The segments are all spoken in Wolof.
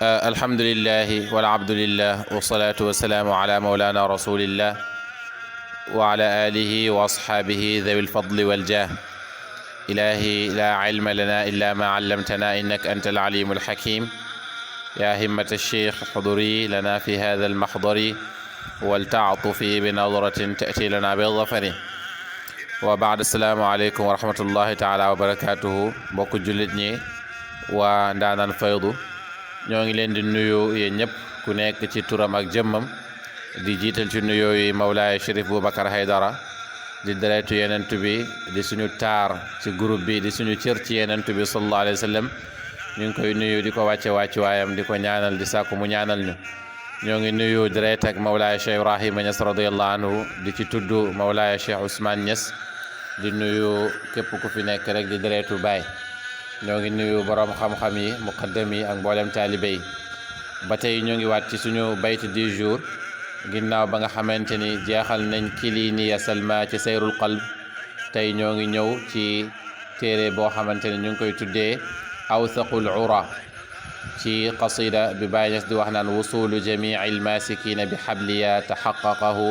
الحمد لله والعبد لله والصلاة والسلام على مولانا رسول الله وعلى آله وأصحابه ذوي الفضل والجاه. إلهي لا علم لنا إلا ما علمتنا إنك أنت العليم الحكيم. يا همة الشيخ حضري لنا في هذا المحضر ولتعطفي بنظرة تأتي لنا بالظفر. وبعد السلام عليكم ورحمة الله تعالى وبركاته. mbokk jullit ñi waa Ndaanaan Faydu ñoo ngi leen di nuyu yéen ñëpp ku nekk ci turam ak jëmmam di jiital ci nuyoo yi Mawlaaya Chérif Boubacar Haydara di deretu yenent bi di suñu taar ci groupe bi di suñu cër ci yenent bi sallallahu alayhi wa sallam ñu ngi koy nuyu di ko wàcce waayam di ko ñaanal di sàkku mu ñaanal ñu. ñoo ngi nuyu deret ak Mawlaaya Cheikh Ibrahima Niass radiyallahu anhu di ci tudd Mawlaaya Cheikh Ousmane Niass di nuyu képp ku fi nekk rek di deretu baay. ñoo ngi nuyu borom xam-xam yi muqaddam yi ak mboolem taalibe yi. ba tey ñoo ngi waat ci suñu bayt du jour ginnaaw ba nga xamante ni jeexal nañ kiliniya salma ci sayrul qalb. tey ñoo ngi ñëw ci téere boo xamante ni ñu ngi koy tuddee awthaqul ura ci qasida bi Baay Ñas di wax naan wusulu jamii almasikina bi xabliya taxaqaqahu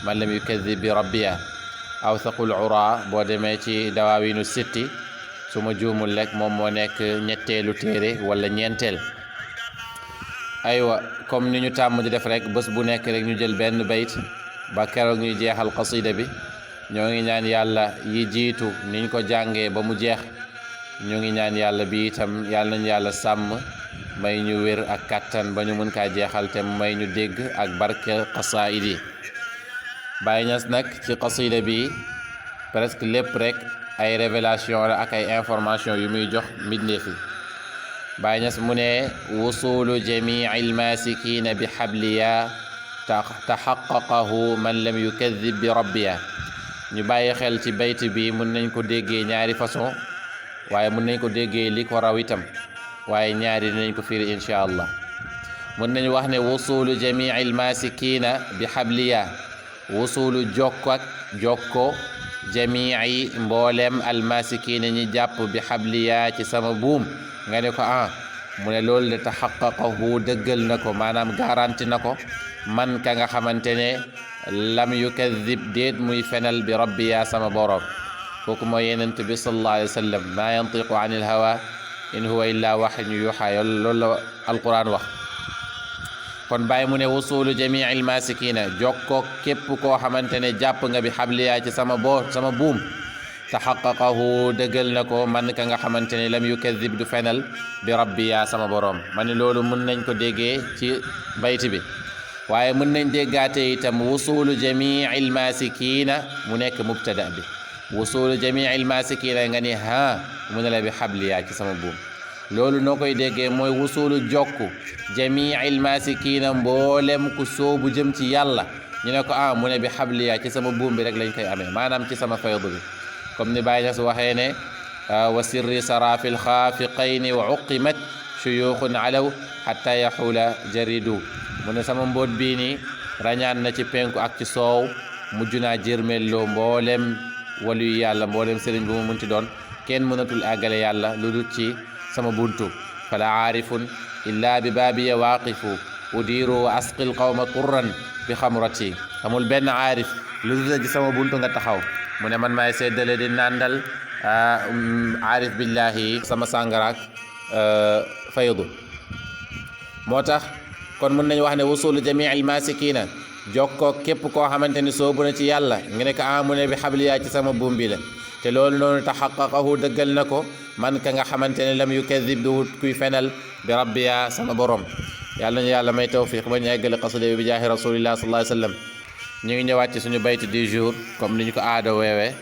man lam yukadib bi rabbiya. awthaqul ura boo demee ci dawaawinu sitti su ma juumul rek moom moo nekk ñetteelu téere wala ñeenteel. aywa comme ni ñu tàmm di def rek bés bu nekk rek ñu jël benn bayt ba keroog ñuy jeexal qasida bi. ñoo ngi ñaan yàlla yi jiitu niñ ko jàngee ba mu jeex ñu ngi ñaan yàlla bi itam yàlla nañu yàlla sàmm may ñu wér ak kàttan ba ñu mën kaa jeexal te may ñu dégg ak barke qasaid yi. Baay Ñas nag ci qasida bi presque lépp rek ay révélation la ak ay information yu muy jox mbindeef yi. Baay Ñas mu ne wusulu jamii almasikina bi xabliya taxaqaqahu man lam yukadib bi rabbiya. ñu bàyyi xel ci bayt bi mun nañ ko déggee ñaari façon waaye mun nañ ko déggee li ko raw itam waaye ñaari dinañ ko firi insha allah. mun nañ wax ne wusulu jamii almasikina bi xabliya wusulu jokko jamii mboolem almasikina ñi jàpp bi xabliya ci sama buum nga ne ko mu ne loolu de taxaqaqahu dëggal na ko maanaam garanti na ko man ka nga xamante ne lam yukadib déet muy fenal bi rabbiya sama borom. kooku mooy yenent bi sallallahu alayhi wa sallam maa yantiqu an il hawa in huwa illa waxyun yuuxa loolu la alquran wax. kon bàyyi mu ne wusulu jamii almasikina jokko képp koo xamante ne jàpp nga bi xabliya ci sama buum taxaqaqahu dëggal na ko man ka nga xamante ne lam yukadib du fenal bi rabbiya sama borom. ma ne loolu mën nañ ko déggee ci bayti bi waaye mën nañ déggaate itam wusulu jamii almasikina mu nekk mubtada bi. wusulu jamii almasikina nga ni mu ne la bi xabliya ci sama buum. loolu noo koy déggee mooy wusulu jokku jamii almasikina mboolem ku soobu jëm ci yàlla ñu ne ko mu ne bi xabliya ci sama buum bi rek lañ koy amee maanaam ci sama faydu bi. comme ni Baay Ñas waxee ne wa sirri sarafil xaafiqayni wa uqimat shuyukhun alaw hatta yaxula jaridu. mu ne sama mboot bii nii rañaan na ci penku ak ci soow mujj naa jërmelloo mboolem waluyu yàlla mboolem sëriñ bu mu munti doon kenn mënatul àggale yàlla lu dul ci sama buntu. fala aarifun illa bi baabiya waaqifu udiru wa asqil qawma turran bi xamrati. amul benn aarif lu dul ci sama buntu nga taxaw. mu ne man maay seddale di nàndal aarif billahi sama sàngaraak faydu. moo tax kon mën nañu wax ne wusulu jamii almasikina jokkoo képp koo xamante ni soobu na ci yàlla nga ne ko mu ne bi xabliya ci sama buum bi la. te loolu noonu taxaqaqahu dëggal na ko man ka nga xamante ne lam yukadib du kuy fenal bi rabbiya sama borom. yàlla nañu yàlla may tawfiq ba ñu eggale qasida bi jaahi rasulillah sallallahu alayhi wa sallam. ñu ngi ñëwaat ci suñu bayt du jour comme ni ñu ko aada weewee.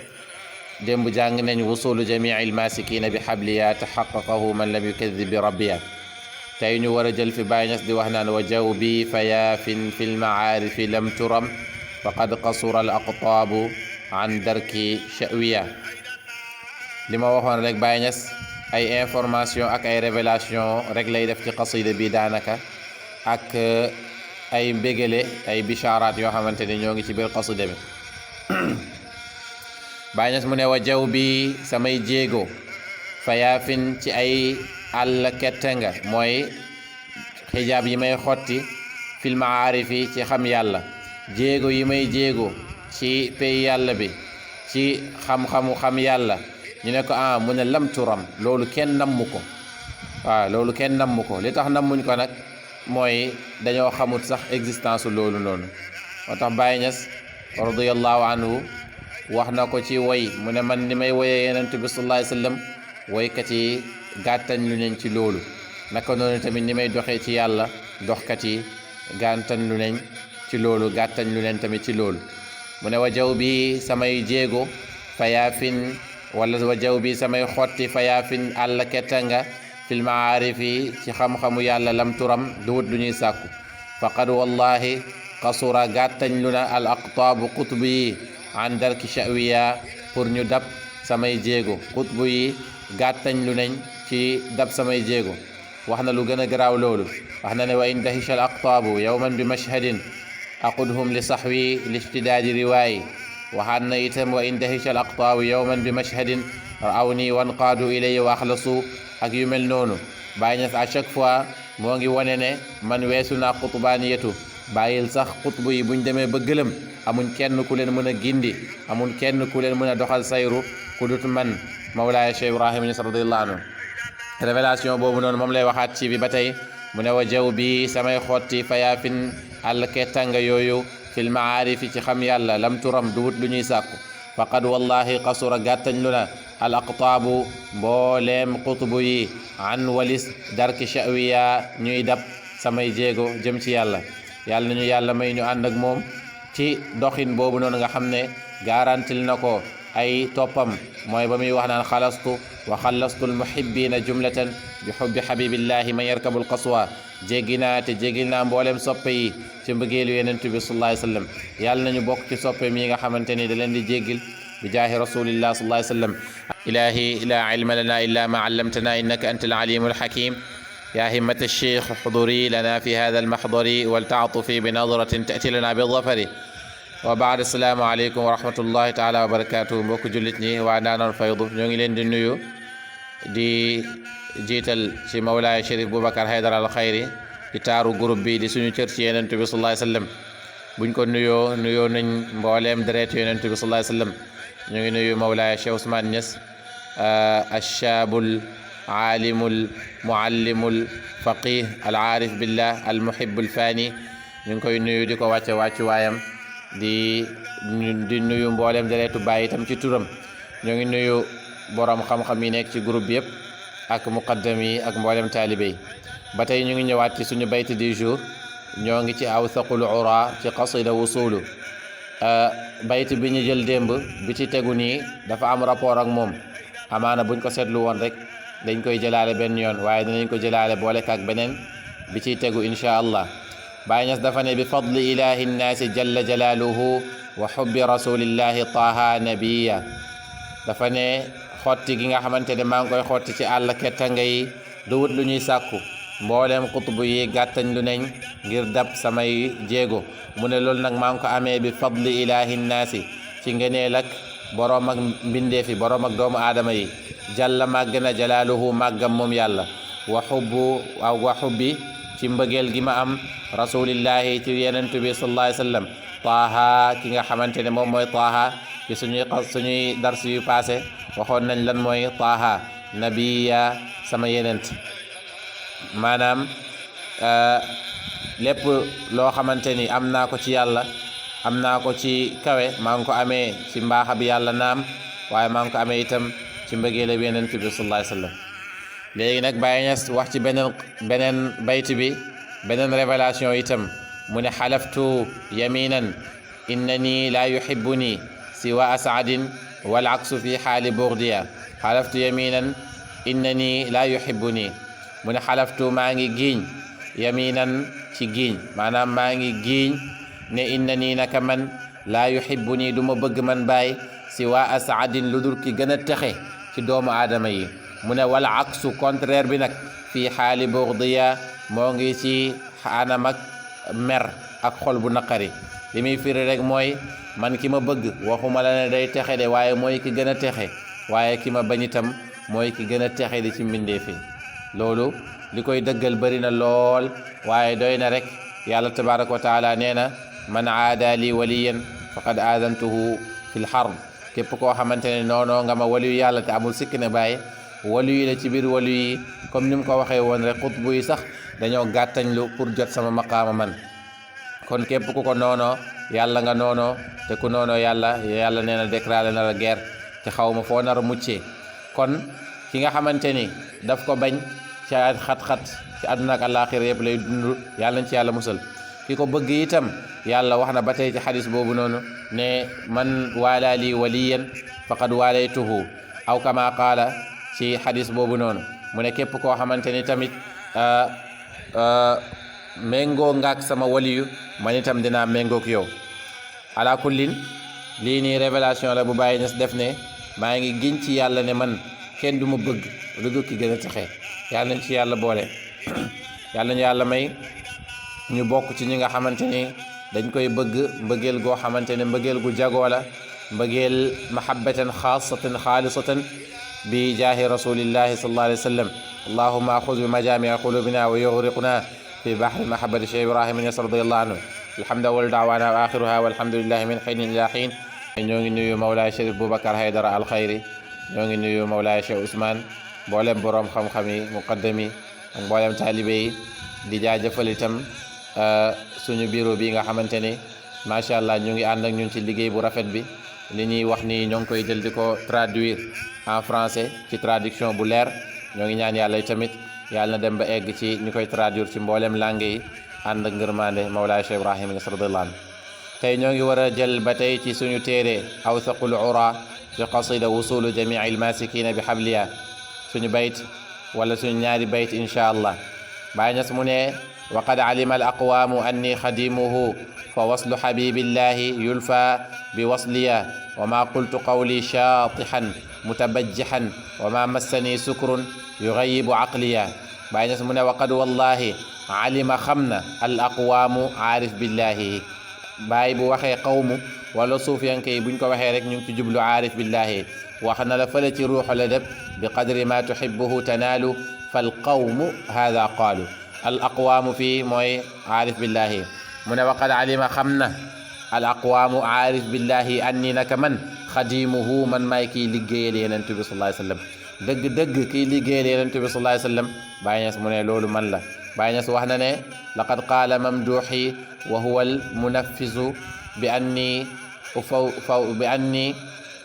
démb jàng nañ wusulu jamii almasikina bi xabliya taxaqaqahu man lam yukadib bi rabbiya. tey ñu war a jël fi Baay Ñas di wax naan wa jawbi fayaafin fi lmacaarifi lam turam faqad qasura al aqtaabu an darki shawiya. li ma waxoon rek Baay Ñas ay information ak ay révélation rek lay def ci qasida bi daanaka ak ay mbégale ay bicharaat yoo xamante ni ñoo ngi ci biir qasida bi. Baay Ñas mu ne wa jawbi samay jéego fayaafin ci ay àll kette nga mooy xijaab yi may xotti fil maarifi ci xam yàlla jéego yi may jéego ci pay yàlla bi ci xam-xamu xam yàlla ñu ne ko mu ne lam turam loolu kenn nammu ko waaw loolu kenn nammu ko li tax nammuñ ko nag mooy dañoo xamut sax existence loolu noonu moo tax Baay Ñas radiyallahu anhu wax na ko ci woy mu ne man ni may woyee Yonent bi sallallahu alayhi wa sallam woykat yi gàttañ lu nañ ci loolu naka noonu tamit ni may doxee ci yàlla doxkat yi gàttañ lu nañ ci loolu gàttañ lu leen tamit ci loolu mu ne wa jaw bi samay jéego fayaafin wala wa jaw bi samay xotti fayaafin àll kettanga fil maarifi ci xam-xamu yàlla lam turam duwut lu ñuy sàkku faqad wallahi qasura gàttañ lu na al aqtaabu qutbu yi an darki shawiya pour ñu dab samay jéego qutbu yi gàttañ lu nañ ci dab samay jéego wax na lu gën a garaaw loolu wax na ne wa in dahisha al aqtaabu yawman bi mashhadin aqudhum li saxwi li ishtidaadi riwaayi waxaat na itam wa in dahisha al aqtaabu yawman bi mashhadin ra'awni wanqaadu ilayya wa axlasu ak yu mel noonu Baay Ñas à chaque fois moo ngi wane ne man weesu naa qutbaaniyatu bàyyil sax qutbu yi buñ demee ba gëlëm amuñ kenn ku leen mën a gindi amuñ kenn ku leen mën a doxal sayru ku dut man Mawlaaya Cheikh Ibrahima Ñas radiyallahu anhu révélation boobu noonu moom lay waxaat ci bi ba tey mu ne wa jaw bi samay xotti fayaafin àll kettanga yooyu fil maarifi ci xam yàlla lam turam duwut lu ñuy sàkku faqad wallahi qasura gàttañ lu na al aqtaabu mbooleem qutbu yi an walis darki shawiya ñuy dab samay jéego jëm ci yàlla yàlla nañu yàlla may ñu ànd ak moom ci doxin boobu noonu nga xam ne garantil na ko ay toppam mooy ba muy wax naan xalastu wa xalastu almuhibbina jumlatan bi xubbi xabibillahi man yarkabul qaswa jéggi naa te jéggil naa mbooleem soppe yi ci mbëggeelu Yonent bi sallallahu alayhi wa sallam yàlla nañu bokk ci soppe mi nga xamante ni da leen di jéggil bi jaahi rasulillah sallallahu alayhi wa sallam ilahi la ilma lana illa ma allamtana innaka anta alalimu alhakim يا همة الشيخ حضوري لنا في هذا المحضر ولتعطفي بنظرة تأتي لنا بالظفر وبعد السلام عليكم ورحمة الله تعالى وبركاته mbokk jullit ñi waa Ndaanal Faydu ñoo ngi leen di nuyu di jiital ci Mawlaaya Chérif Boubacar Haydara al Khayri di taaru groupe bi di suñu cër ci Yonent bi sallallahu alayhi wa sallam buñ ko nuyoo nañ mbooleem deret Yonent bi sallallahu alayhi wa sallam ñu ngi nuyu Mawlaaya Cheikh Ousmane Niass achaabul aalimul muallimul faqih al aarif billah al muhibbul fani ñu ngi koy nuyu di ko wàcce waayam di nuyu mboolem deretu Baay itam ci turam ñoo ngi nuyu borom xam-xam yi nekk ci groupe bi yëpp ak muqaddam yi ak mboolem taalibe yi ba tey ñu ngi ñëwaat ci suñu bayt du jour ñoo ngi ci awsaqul ura ci qasida wusulu bayt bi ñu jël démb bi ci tegu nii dafa am rapport ak moom amaana buñ ko seetlu woon rek dañ koy jëlaale benn yoon waaye dinañ ko jëlaale boole ak beneen bi ciy tegu insha allah Baay Ñas dafa ne bi fadli ilahi nnaasi jalla jalaaluhu wa xubbi rasulillahi taha nabiya dafa ne xotti gi nga xamante ne maa ngi koy xotti ci àll kettanga yi du wut lu ñuy sàkku mbooleem xutbu yi gàttañ lu neñ ngir dab samay jéego mu ne loolu nag maa ngi ko amee bi fadli ilahi nnaasi ci ngëneel ak boroom ak mbindeefi boroom ak doomu aadama yi jalla màgg na jalaaluhu màggam moom yàlla wa xubbi ci mbëggeel gi ma am rasulillahi ci Yonent bi sallallahu alayhi wa sallam taaha ki nga xamante ne moom mooy taaha ci suñuy dars yu passé waxoon nañ lan mooy taaha nabiya sama yenent maanaam lépp loo xamante ni am naa ko ci yàlla am naa ko ci kawe maa ngi ko amee ci mbaaxa bi yàlla naam waaye maa ngi ko amee itam ci mbëggeele bi Yonent bi sallallahu alayhi wa sallam léegi nag Baay Ñas wax ci beneen bayt bi beneen révélation itam mu ne xalaftu yaminan innani la yuhibbuni siwa asadin wal aksu fi xaali burdiya xalaftu yaminan innani la yuhibbuni mu ne xalaftu maa ngi giiñ yaminan ci giiñ maanaam maa ngi giiñ ne innani naka man la yuhibbuni du ma bëgg man Baay siwa asadin lu dul ki gën a texe ci doomu aadama yi mu ne wala aksu contraire bi nag fii xaali burdiya moo ngi ci anam ak mer ak xol bu naqari li muy firi rek mooy man ki ma bëgg waxuma la ne day texe de waaye mooy ki gën a texe waaye ki ma bañ itam mooy ki gën a texe di ci mbindeef yi loolu li koy dëggal bëri na lool waaye doy na rek yàlla tabaraka wa taala nee na man aada li waliyan faqad aadantuhu fil harb képp koo xamante ne noonoo nga ma waliyu yàlla te amul sikk ne bàyyi waliyu la ci biir waliyu yi comme ni mu ko waxee woon rek xutbu yi sax dañoo gàttañlu pour jot sama maqaama man kon képp ku ko noonoo yàlla nga noonoo te ku noonoo yàlla nee na déclaré na la guerre te xaw ma foo nar a muccee kon ki nga xamante ni daf ko bañ ci xat-xat ci àdduna ak àllaaxira yëpp lay dund yàlla nañ ci yàlla musal ki ko bëgg itam yàlla wax na ba tey ci xadis boobu noonu ne man waala lii waliyan faqad waalaytuhu aw kama qaala ci xadis boobu noonu mu ne képp koo xamante ni tamit méngoo ngaak sama waliyu man itam dinaa méngook yow ala kullin lii nii révélation la bu Baay Ñas def ne maa ngi giñ ci yàlla ne man kenn du ma bëgg lu dul ki gën a texe yàlla nañ ci yàlla boole yàlla nañu yàlla may ñu bokk ci ñi nga xamante ni dañ koy bëgg mbëggeel goo xamante ne mbëggeel gu jagoo la mbëggeel mahabbatan xaasatan xaalisatan bi jaahi rasulillahi sallallahu alayhi wa sallam allahuma axuz bi majamia qulubina wa yughriqna fi bahri mahabbati cheikh ibrahima Ñas radiyallahu anhu alhamdu wal daawana wa axiruha walhamdulillahi min xiinin ila xiin ñoo ngi nuyu Mawlaay Cherif Boubacar Haydara alxayri ñoo ngi nuyu Mawlaay Cheikh Ousmane mboolem boroom xam-xam yi muqaddam yi ak mboolem taalibe yi di jaajëfal itam suñu bureau bi nga xamante ni macha allah ñu ngi ànd ak ñun ci liggéey bu rafet bi li ñuy wax ni ñoo ngi koy jël di ko traduire en français ci traduction bu leer ñoo ngi ñaan yàlla tamit yàlla na dem ba egg ci ñu koy traduire ci mboolem langue yi ànd ak ngërmande Mawlaay Cheikh Ibrahima Ñas radiyallahu anhu tey ñoo ngi war a jël ba tey ci suñu téere awsaqul ura fi qasida wusulu jamii almasikina bi habliya suñu bayt wala suñu ñaari bayt insha allah Baay Ñas mu ne waqad alima al aqwaamu anni xadimuhu fa waslu xabibillahi yulfa bi wasliya wa ma qultu qawli shaatixan mutabajjixan wa ma massani sukrun yugayibu aqliya Baay Ñas mu ne waqad wallahi alima xam na al aqwaamu aarif billahi baay bu waxee qawmu wala suufiyanke yi buñ ko waxee rek ñu ngi ci jublu aarif billahi wax na la fële ci ruuxu la def bi qadri ma tuhibbuhu tanaalu fal qawmu haada qaalu al aqwaamu fii mooy aarif billahi mu ne waqad alima xam na al aqwaamu aarif billahi anni naka man xadimuhu man maay kiy liggéeyal Yonent bi sallallahu alayhi wa sallam dëgg-dëgg kiy liggéeyal Yonent bi sallallahu alayhi wa sallam Baay Ñas mu ne loolu man la Baay Ñas wax na ne laqad qaala mamduuxi wa huwa al munaffisu bi anni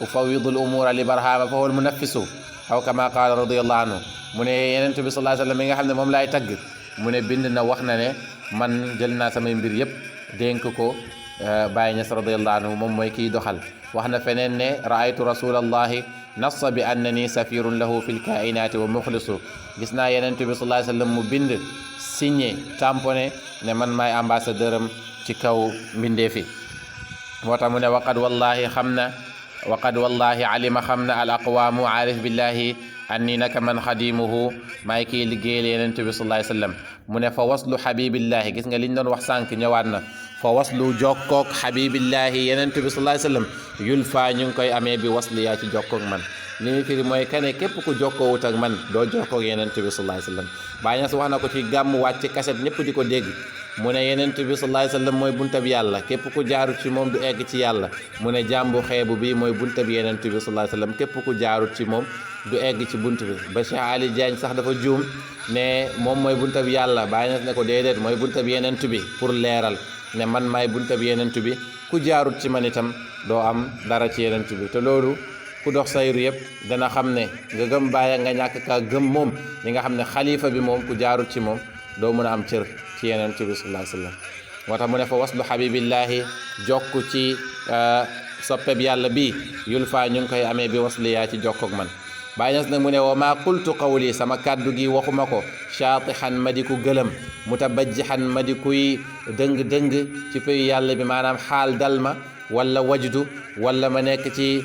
ufawidu al umuura li barhama fa huwa al munaffisu aw kama qaala radiyallahu anhu mu ne Yonent bi sallallahu alayhi wa sallam mi nga xam ne moom laay tagg mu ne bind na wax na ne man jël naa samay mbir yëpp dénk ko Baay Ñas radiyallahu anhu moom mooy kiy doxal wax na feneen ne raaytu rasulallahi nassa bi annani safirun lahu fi lkainati wa muxlisu gis naa Yonent bi sallallahu alayhi wa sallam mu bind signé tamponné ne man maay ambassadeur am ci kaw mbindee fi moo tax mu ne waqad wallahi alima xam na al aqwaamu aarif billahi anni naka man xadimuhu maay kiy liggéeyal Yonent bi sallallahu alayhi wa sallam mu ne fa waslu xabibillahi gis nga liñ doon wax sànq ñëwaat na fa waslu jokkook xabibillahi Yonent bi sallallahu alayhi wa sallam yulfa ñu ngi koy amee bi wasli yaa ci jokkook man li ñu firi mooy kane képp ku jokkoowut ak man doo jokkook Yonent bi sallallahu alayhi wa sallam Baay Ñas wax na ko ci gàmm wàcc kaset ñëpp di ko dégg mu ne Yonent bi sallallahu alayhi wa sallam mooy buntab yàlla képp ku jaarut ci moom du egg ci yàlla mu ne jàmbu xeebu bi mooy buntab Yonent bi sallallahu alayhi wa sallam képp ku jaarut ci moom du egg ci bunt bi ba Cheikh Ali Diagne sax dafa juum ne moom mooy buntab yàlla Baay Ñas ne ko déedéet mooy buntab Yonent bi pour leeral ne man maay buntab Yonent bi ku jaarut ci man itam doo am dara ci Yonent bi te loolu ku dox sayru yëpp dana xam ne nga gëm Baay nga ñàkk kaa gëm moom li nga xam ne xalifa bi moom ku jaarut ci moom doo mën a am cër ci Yonent bi sallallahu alayhi wa sallam moo tax mu ne fa waslu habibillahi jokku ci soppeb yàlla bi yulfa ñu ngi koy amee bi wasli yaa ci jokkook man Baay Ñas nag mu ne wa maa qultu qawli sama kàddu gi waxuma ko shaatixan ma di ku gëlëm mutabajjixan ma di kuy dëng-dëng ci payu yàlla bi maanaam xaal dal ma wala wajdu wala ma nekk ci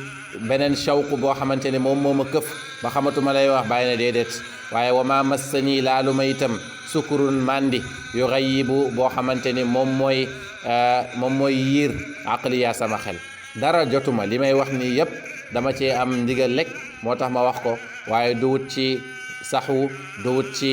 beneen shawq boo xamante ne moom moo ma këf ba xamatuma lay wax bàyyi na déedéet waaye wa maa massani laalu ma itam sukurun mandi yu xayibu boo xamante ni moom mooy yiir aqliya sama xel dara jotuma li may wax ni yëpp dama cee am ndigal lekk moo tax ma wax ko waaye du wut ci saxu dowut ci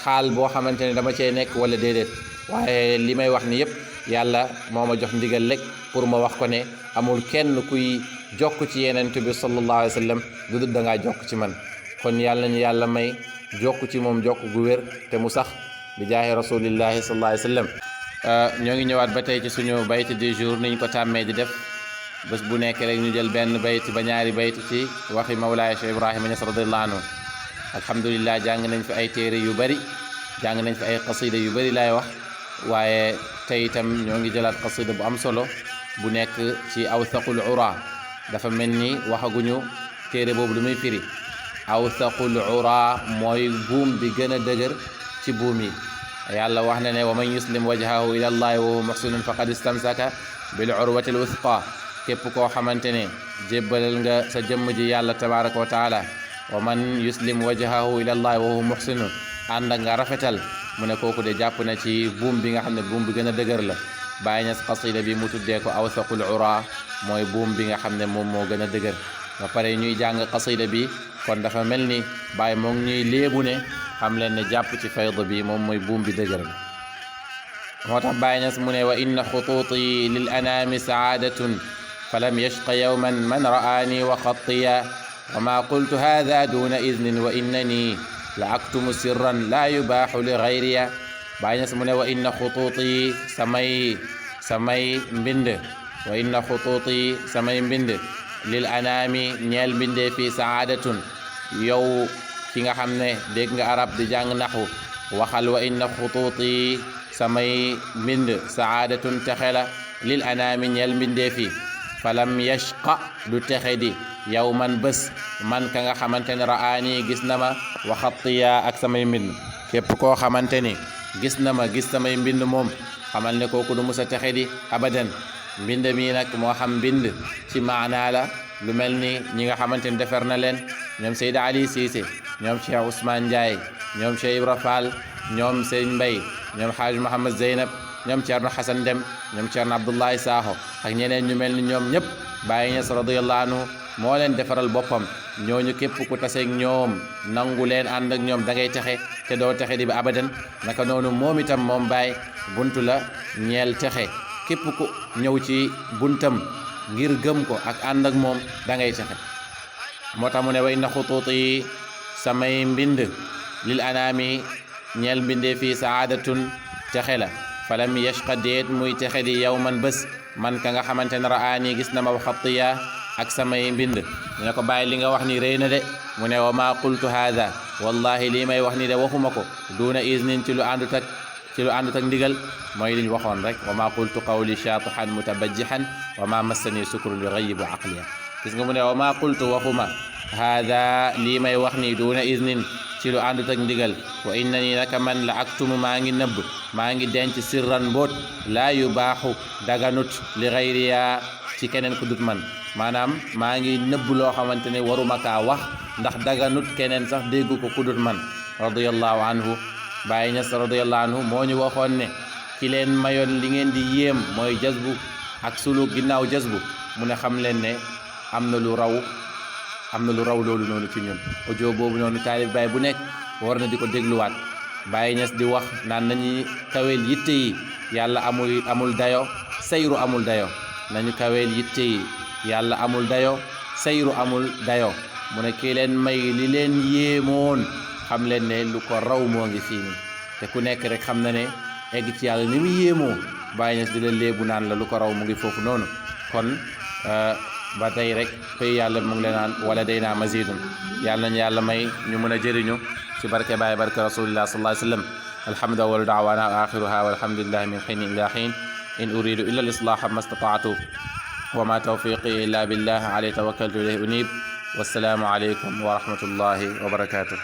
xaal boo xamante ne dama cee nekk wala déedéet waaye li may wax ni yëpp yàlla moo ma jox ndigal rek pour ma wax ko ne amul kenn kuy jokk ci yenent bi sallallahu alayhi wa sallam du dul da ngaa jokk ci man kon yàlla ñu yàlla may jokk ci moom jokk gu wér te mu sax bi jaahi rasulillahi sallallahu alayhi wa sallam ñoo ngi ñëwaat ba tey ci suñu bayt du jour niñ ko tàmmee di def bés bu nekk rek ñu jël benn bayt ba ñaari bayt ci waxi Mawlaaya Cheikh Ibrahima Niass radiyallahu anhu alhamdulillah jàng nañ fi ay téere yu bari jàng nañ fi ay qasida yu bari laay wax waaye tey itam ñoo ngi jëlaat qasida bu am solo bu nekk ci awthaqul ura dafa mel ni waxaguñu téere boobu lu muy firi awthaqul ura mooy buum bi gën a dëgër ci buum yi yàlla wax na ne wa man yuslim wajhahu ila allahi wa huwa muhsinun faqad istamsaka bil urwati al wuthqa képp koo xamante ne jébbalal nga sa jëmm ji yàlla tabaraka wa taala wa man yuslim wajhahu ila allahi wa huwa muhsinun ànd ak nga rafetal mu ne kooku de jàpp na ci buum bi nga xam ne buum bi gën a dëgër la Baay Ñas qasida bi mu tuddee ko awthaqul ura mooy buum bi nga xam ne moom moo gën a dëgër ba pare ñuy jàng qasida bi kon dafa mel ni Baay moo ngi ñuy léebu ne xam leen ne jàpp ci fayda bi moom mooy buum bi dëgër la moo tax Baay Ñas mu ne wa inna xutuuti lil anaami saadatun falam yashqa yawman man ra'aani wa xattiya wa ma qultu hada duna idnin wa innani la aktumu sirran la yubaaxu li gayriya Baay Ñas mu ne wa inna xutuuti samay mbind wa inna xutuuti samay mbind lil anaami ñeel mbindee fii saadatun yow ki nga xam ne dégg nga arab di jàng naxu waxal wa inna xutuuti samay mbind saadatun texe la lil anaami ñeel mbindee fii falam yashqa du texe di yow man bés man ka nga xamante ne ra'aani gis na ma wa xattiya ak samay mbind képp koo xamante ni gis na ma gis samay mbind moom xamal ne kooku du musa texe di abadan mbind mi nag moo xam mbind ci maanaa la lu mel ni ñi nga xamante ni defar na leen ñoom Seyda Ali Cissé ñoom Cheikh Ousmane Ndiaye ñoom Cheikh Ibra Fall ñoom Serigne Mbaye ñoom Haaj Mohamed Zeynab ñoom Thierno Hassan Dem ñoom Thierno Abdoulaye Sakho ak ñeneen ñu mel ni ñoom ñëpp Baay Ñas radiyallahu anhu moo leen defaral boppam ñooñu képp ku taseeg ñoom nangu leen ànd ak ñoom da ngay texe te doo texe di ba abadan naka noonu moom itam moom Baay buntu la ñeel texe képp ku ñëw ci buntam ngir gëm ko ak ànd ak moom da ngay texe moo tax mu ne way na xutuut yi samay mbind lil anaami ñeel mbindee fii saadatun texe la falam yashqa déet muy texe di yow man bés man ka nga xamante ne ra'aani gis na ma xattiya ak samay mbind mu ne ko bàyyi li nga wax ni rëy na de mu ne wa ma qultu haada wallahi lii may wax ni de waxuma ko duuna iznin ci lu àndut ak ndigal mooy liñ waxoon rek wa ma qultu qawli shaatihan mutabajjihan wa ma massani sukru li ghayibu aqliya gis nga mu ne wa ma qultu waxuma haada lii may wax ni duuna iznin ci lu àndut ak ndigal wa innani naka man la aktumu maa ngi nëbb maa ngi denc sirran mboot laa yu baaxu daganut li gayriya ci keneen ku dut man maanaam maa ngi nëbb loo xamante ne waruma kaa wax ndax daganut keneen sax déggu ko ku dut man radiyallahu anhu Baay Ñas radiyallahu anhu moo ñu waxoon ne ki leen mayoon li ngeen di yéem mooy jazbu ak sulu ginnaaw jazbu mu ne xam leen ne am na lu raw loolu noonu ci ñun audio boobu noonu taalib Baay bu nekk war na di ko dégluwaat Baay Ñas di wax naan nañu kaweel yitte yi yàlla amul dayo sayru amul dayo nañu kaweel yitte yi yàlla amul dayo sayru amul dayo mu ne kii leen may li leen yéemoon xam leen ne lu ko raw moo ngi fii nii te ku nekk rek xam na ne egg ci yàlla ni mu yéemoo Baay Ñas di la léebu naan la lu ko raw mu ngi foofu noonu kon ba tey rek pay yàlla mu ngi leen naan wala day naa mazidun yàlla nañ yàlla may ñu mën a jëriñu ci barke Baay barke rasulillah sallallahu alayhi wa sallam alhamdu awwalu da'wana wa akhiruha walhamdulillahi min xiin ila xiin in uridu illa al-islaha ma stata'tu wa ma tawfiqi illa billah alayhi tawakkaltu ilayhi unib wassalaamu alaykum wa rahmatullahi wa barakatuh